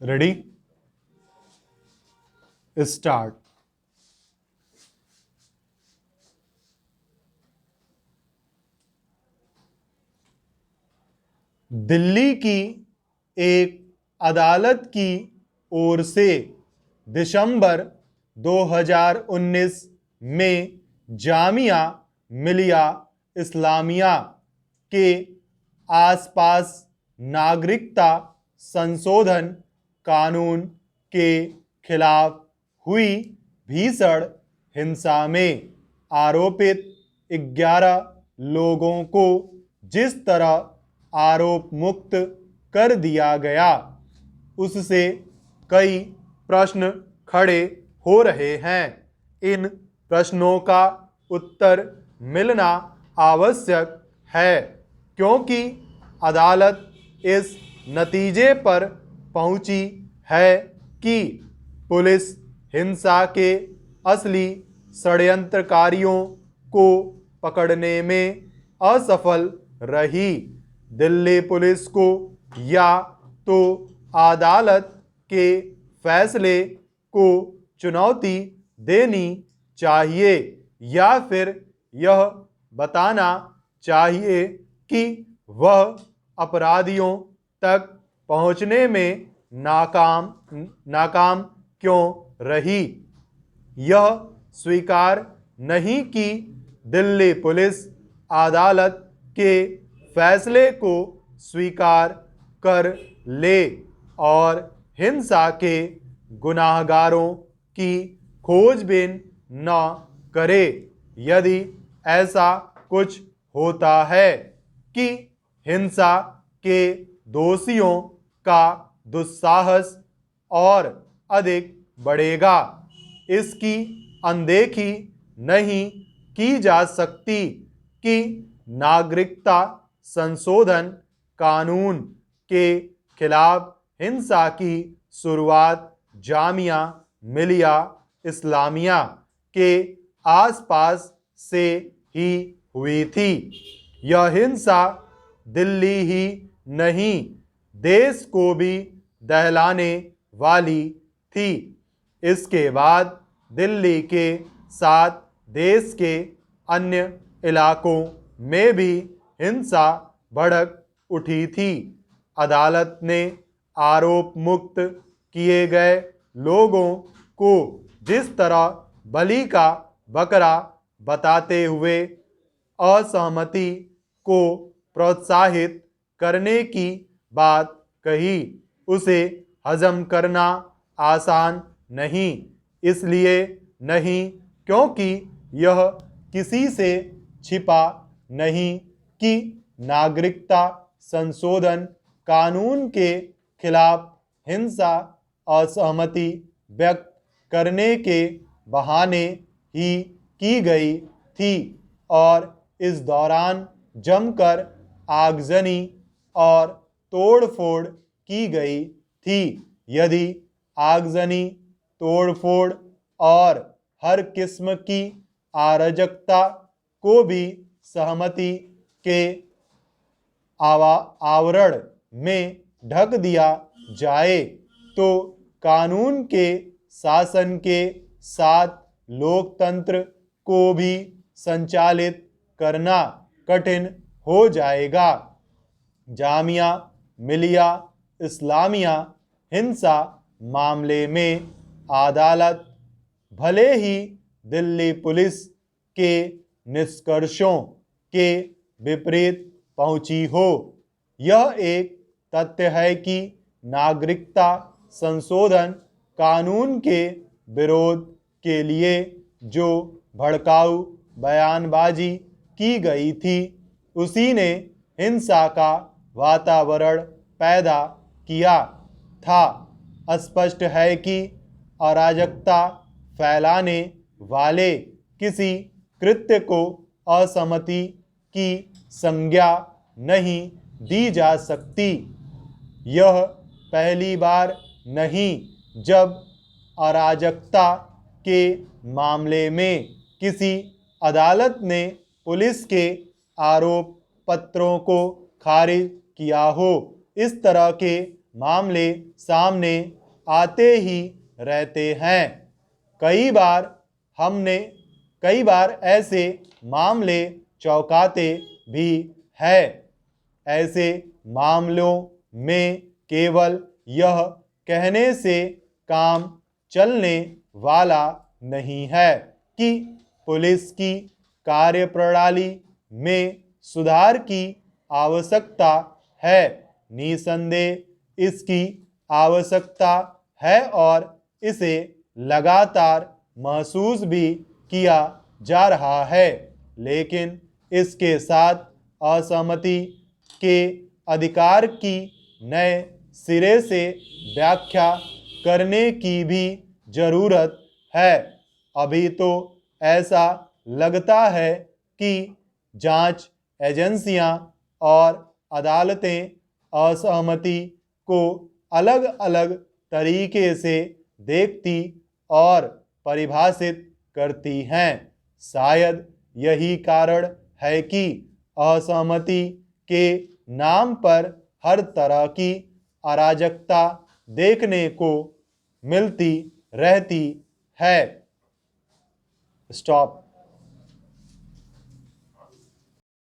Ready, start. Delhi की एक अदालत की ओर से दिसंबर 2019 में जामिया मिलिया इस्लामिया के आसपास नागरिकता संशोधन कानून के खिलाफ हुई भीषण हिंसा में आरोपित 11 लोगों को जिस तरह आरोप मुक्त कर दिया गया, उससे कई प्रश्न खड़े हो रहे हैं। इन प्रश्नों का उत्तर मिलना आवश्यक है क्योंकि अदालत इस नतीजे पर पहुंची है कि पुलिस हिंसा के असली षड्यंत्रकारियों को पकड़ने में असफल रही। दिल्ली पुलिस को या तो अदालत के फैसले को चुनौती देनी चाहिए या फिर यह बताना चाहिए कि वह अपराधियों तक पहुंचने में नाकाम क्यों रही। यह स्वीकार नहीं कि दिल्ली पुलिस अदालत के फैसले को स्वीकार कर ले और हिंसा के गुनाहगारों की खोजबीन न करे। यदि ऐसा कुछ होता है कि हिंसा के दोषियों का दुस्साहस और अधिक बढ़ेगा, इसकी अनदेखी नहीं की जा सकती कि नागरिकता संशोधन कानून के खिलाफ हिंसा की शुरुआत जामिया मिलिया इस्लामिया के आसपास से ही हुई थी। यह हिंसा दिल्ली ही नहीं, देश को भी दहलाने वाली थी। इसके बाद दिल्ली के साथ देश के अन्य इलाकों में भी हिंसा भड़क उठी थी। अदालत ने आरोप मुक्त किए गए लोगों को जिस तरह बलि का बकरा बताते हुए असहमति को प्रोत्साहित करने की बात कही, उसे हजम करना आसान नहीं, इसलिए नहीं क्योंकि यह किसी से छिपा नहीं कि नागरिकता संशोधन कानून के खिलाफ हिंसा असहमति व्यक्त करने के बहाने ही की गई थी और इस दौरान जमकर आगजनी और तोड़फोड़ की गई थी। यदि आगजनी, तोड़फोड़ और हर किस्म की अराजकता को भी सहमति के आवरण में ढक दिया जाए तो कानून के शासन के साथ लोकतंत्र को भी संचालित करना कठिन हो जाएगा। जामिया मिलिया इस्लामिया हिंसा मामले में अदालत भले ही दिल्ली पुलिस के निष्कर्षों के विपरीत पहुंची हो, यह एक तथ्य है कि नागरिकता संशोधन कानून के विरोध के लिए जो भड़काऊ बयानबाजी की गई थी, उसी ने हिंसा का वातावरण पैदा किया था। स्पष्ट है कि अराजकता फैलाने वाले किसी कृत्य को असहमति की संज्ञा नहीं दी जा सकती। यह पहली बार नहीं जब अराजकता के मामले में किसी अदालत ने पुलिस के आरोप पत्रों को खारिज किया हो। इस तरह के मामले सामने आते ही रहते हैं। कई बार ऐसे मामले चौंकाते भी हैं। ऐसे मामलों में केवल यह कहने से काम चलने वाला नहीं है कि पुलिस की कार्यप्रणाली में सुधार की आवश्यकता है। निसंदेह इसकी आवश्यकता है और इसे लगातार महसूस भी किया जा रहा है, लेकिन इसके साथ असहमति के अधिकार की नए सिरे से व्याख्या करने की भी जरूरत है। अभी तो ऐसा लगता है कि जांच एजेंसियां और अदालतें असहमति को अलग अलग तरीके से देखती और परिभाषित करती हैं। शायद यही कारण है कि असहमति के नाम पर हर तरह की अराजकता देखने को मिलती रहती है। स्टॉप।